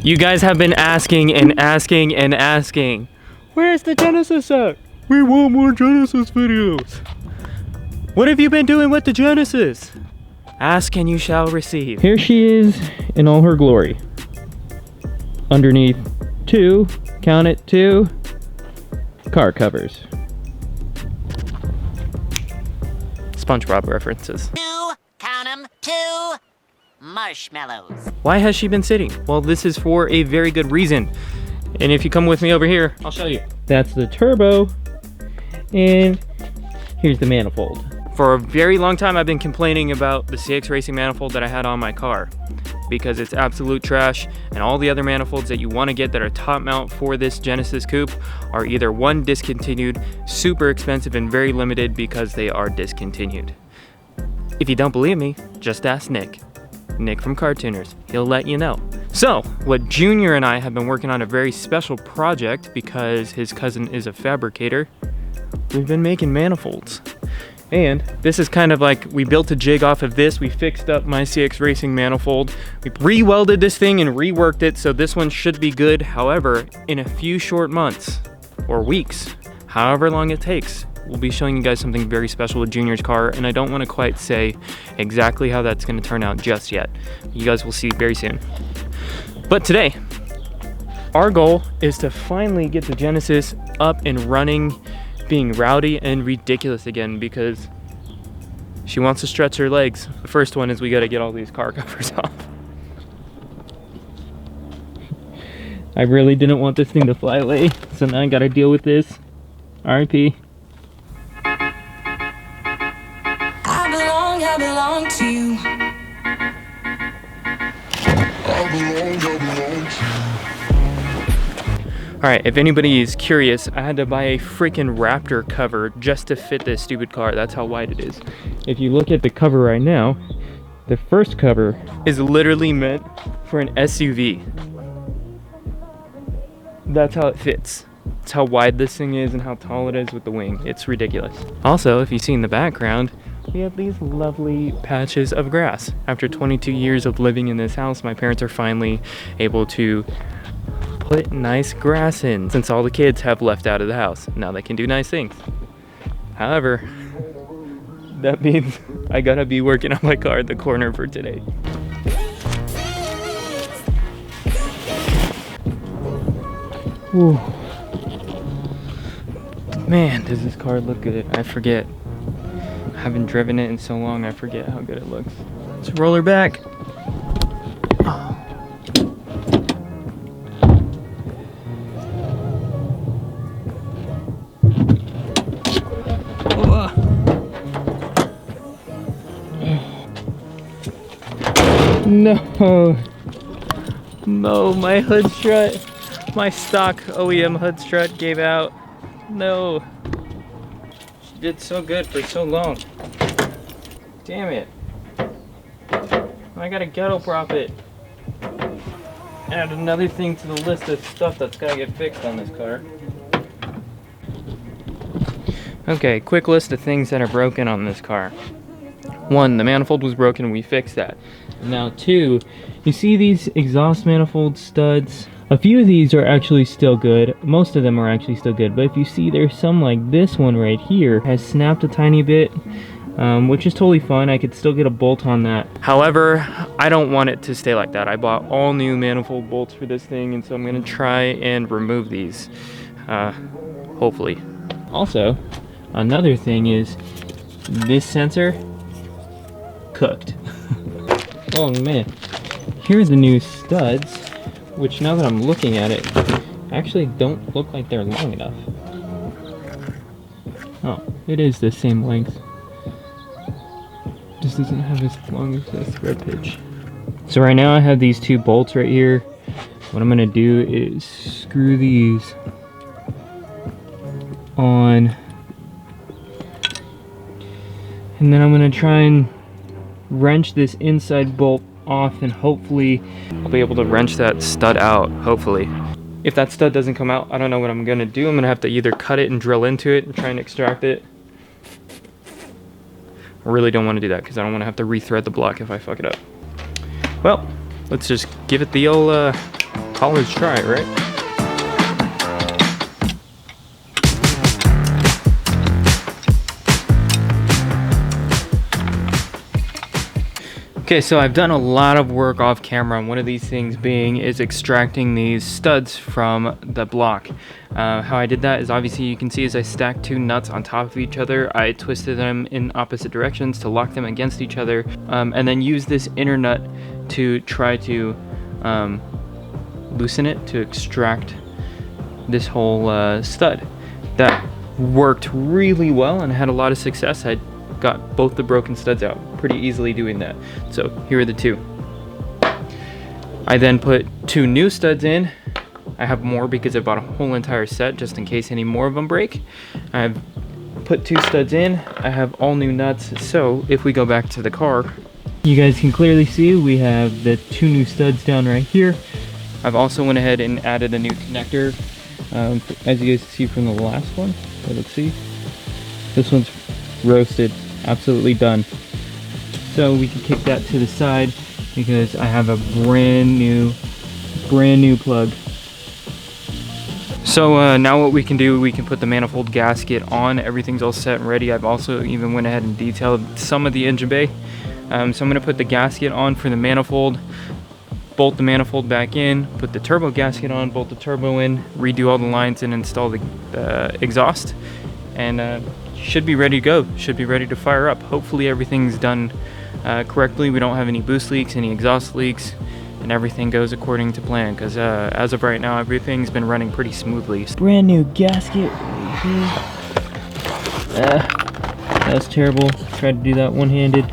You guys have been asking and asking and asking, where's the Genesis at? We want more Genesis videos. What have you been doing with the Genesis? Ask and you shall receive. Here she is in all her glory. Underneath two, count it, two car covers. SpongeBob references. Two, count 'em, two marshmallows. Why has she been sitting? Well, this is for a very good reason. And if you come with me over here, I'll show you. That's the turbo, and here's the manifold. For a very long time, I've been complaining about the CX Racing manifold that I had on my car because it's absolute trash, and all the other manifolds that you want to get that are top mount for this Genesis Coupe are either one, discontinued, super expensive, and very limited because they are discontinued. If you don't believe me, just ask Nick. Nick from KharTunerz, he'll let you know. So, what Junior and I have been working on a very special project because his cousin is a fabricator. We've been making manifolds. And this is kind of like, we built a jig off of this, we fixed up my CX Racing manifold, we re-welded this thing and reworked it, so this one should be good. However, in a few short months, or weeks, however long it takes, we'll be showing you guys something very special with Junior's car, and I don't want to quite say exactly how that's going to turn out just yet. You guys will see very soon. But today, our goal is to finally get the Genesis up and running, being rowdy and ridiculous again because she wants to stretch her legs. The first one is we got to get all these car covers off. I really didn't want this thing to fly away, so now I got to deal with this. RIP. I belong to you. I belong to you. Alright, if anybody is curious, I had to buy a freaking Raptor cover just to fit this stupid car. That's how wide it is. If you look at the cover right now, the first cover is literally meant for an SUV. That's how it fits. That's how wide this thing is and how tall it is with the wing. It's ridiculous. Also, if you see in the background, we have these lovely patches of grass. After 22 years of living in this house, my parents are finally able to put nice grass in since all the kids have left out of the house. Now they can do nice things. However, that means I gotta be working on my car at the corner for today. Whew. Man, does this car look good. I forget. I haven't driven it in so long, I forget how good it looks. Let's roll her back. No, my hood strut, my stock OEM hood strut gave out. No. She did so good for so long. Damn it. I gotta ghetto prop it. Add another thing to the list of stuff that's gotta get fixed on this car. Okay, quick list of things that are broken on this car. 1, the manifold was broken, we fixed that. Now 2, you see these exhaust manifold studs? A few of these are actually still good. Most of them are actually still good, but if you see there's some like this one right here has snapped a tiny bit, which is totally fine. I could still get a bolt on that. However, I don't want it to stay like that. I bought all new manifold bolts for this thing, and so I'm gonna try and remove these, hopefully. Also, another thing is this sensor cooked. Oh man, here are the new studs, which now that I'm looking at it, actually don't look like they're long enough. Oh, it is the same length. Just doesn't have as long as the thread pitch. So right now I have these 2 bolts right here. What I'm gonna do is screw these on, and then I'm gonna try and wrench this inside bolt off, and hopefully I'll be able to wrench that stud out, hopefully. If that stud doesn't come out, I don't know what I'm gonna do. I'm gonna have to either cut it and drill into it and try and extract it. I really don't want to do that because I don't want to have to rethread the block if I fuck it up. Well, let's just give it the old Callers try, right? Okay, so I've done a lot of work off camera, and one of these things is extracting these studs from the block. How I did that is, obviously you can see as I stacked two nuts on top of each other, I twisted them in opposite directions to lock them against each other, and then used this inner nut to try to loosen it to extract this whole stud. That worked really well and had a lot of success. I got both the broken studs out pretty easily doing that. So here are the two. I then put two new studs in. I have more because I bought a whole entire set just in case any more of them break. I've put two studs in. I have all new nuts. So if we go back to the car, you guys can clearly see we have the two new studs down right here. I've also went ahead and added a new connector. As you guys see from the last one, let's see. This one's roasted, absolutely done. So we can kick that to the side because I have a brand new plug. So now what we can do, we can put the manifold gasket on. Everything's all set and ready. I've also even went ahead and detailed some of the engine bay. So I'm gonna put the gasket on for the manifold, bolt the manifold back in, put the turbo gasket on, bolt the turbo in, redo all the lines and install the exhaust, and should be ready to go, should be ready to fire up. Hopefully everything's done correctly. We don't have any boost leaks, any exhaust leaks, and everything goes according to plan, because as of right now, everything's been running pretty smoothly. Brand new gasket right here. That was terrible. Tried to do that one-handed.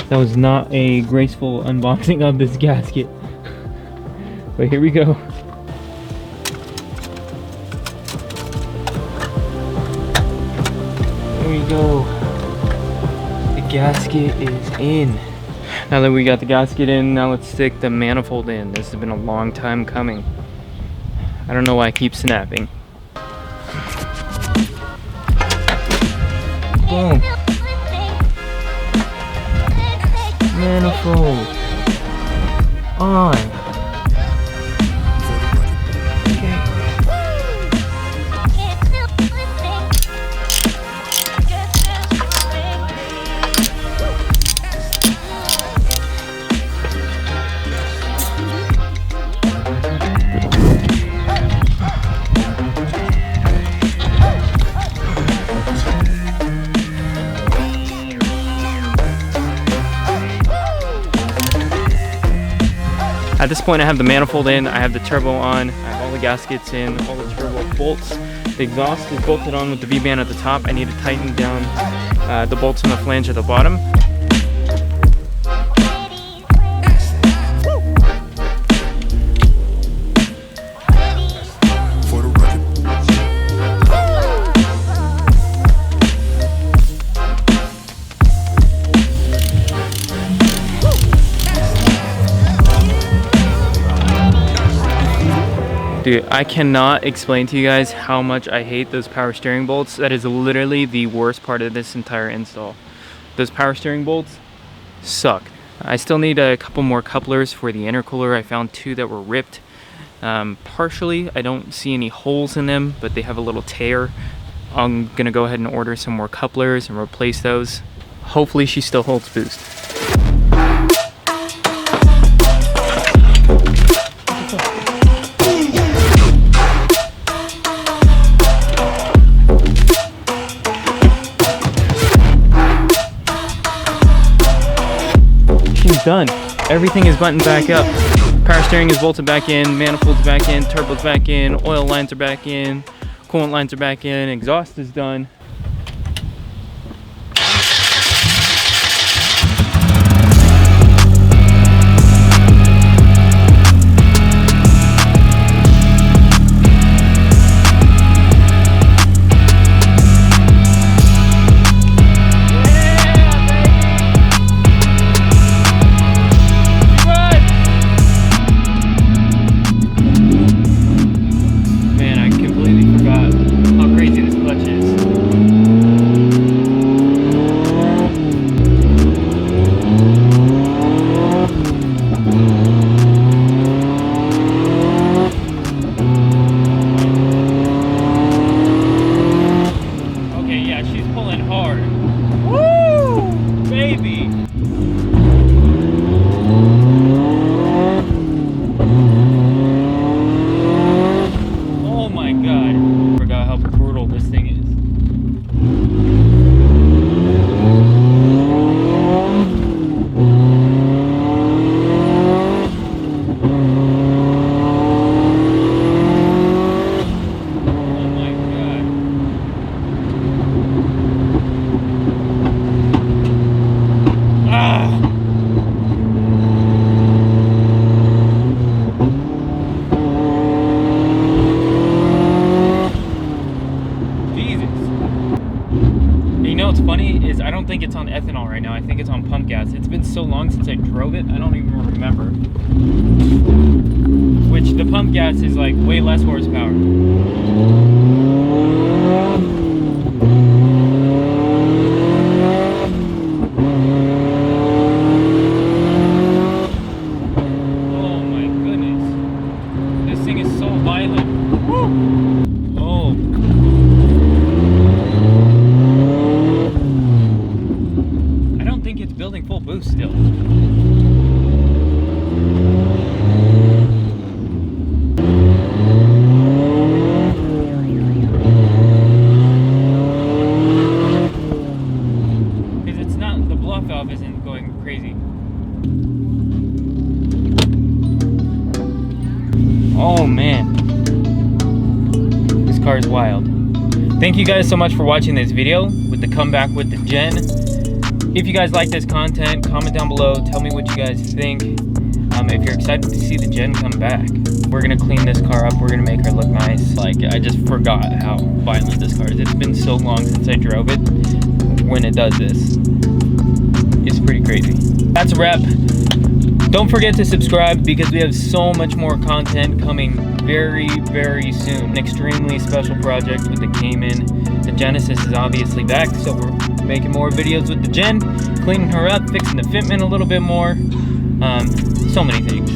That was not a graceful unboxing of this gasket. But here we go. There we go. The gasket is in. Now that we got the gasket in, now let's stick the manifold in. This has been a long time coming. I don't know why I keep snapping. Boom. Manifold on. At this point I have the manifold in, I have the turbo on, I have all the gaskets in, all the turbo bolts. The exhaust is bolted on with the V-band at the top. I need to tighten down the bolts on the flange at the bottom. Dude, I cannot explain to you guys how much I hate those power steering bolts. That is literally the worst part of this entire install. Those power steering bolts suck. I still need a couple more couplers for the intercooler. I found two that were ripped partially. I don't see any holes in them, but they have a little tear. I'm gonna go ahead and order some more couplers and replace those. Hopefully she still holds boost. Done. Everything is buttoned back up. Power steering is bolted back in, manifold's back in, turbo's back in, oil lines are back in, coolant lines are back in, exhaust is done. Man, I completely forgot how crazy this clutch is. yeah, she's pulling hard. Woo! Baby! Oh my god. I forgot how brutal this thing is. What's funny is I don't think it's on ethanol right now. I think it's on pump gas. It's been so long since I drove it, I don't even remember. Which the pump gas is like way less horsepower. Oh my goodness. This thing is so violent. Woo! Oh. It's building full boost still. Because it's not, the blow-off valve isn't going crazy. Oh man. This car is wild. Thank you guys so much for watching this video with the comeback with the Gen. If you guys like this content, comment down below, tell me what you guys think. If you're excited to see the Gen come back. We're gonna clean this car up, we're gonna make her look nice. Like, I just forgot how violent this car is. It's been so long since I drove it. When it does this, it's pretty crazy. That's a wrap. Don't forget to subscribe because we have so much more content coming very, very soon. An extremely special project with the Cayman. The Genesis is obviously back, so we're making more videos with the Gen, cleaning her up, fixing the fitment a little bit more. So many things.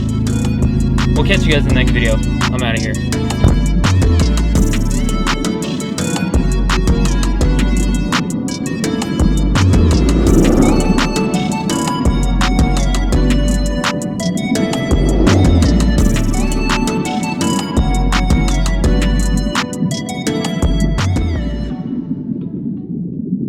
We'll catch you guys in the next video. I'm out of here.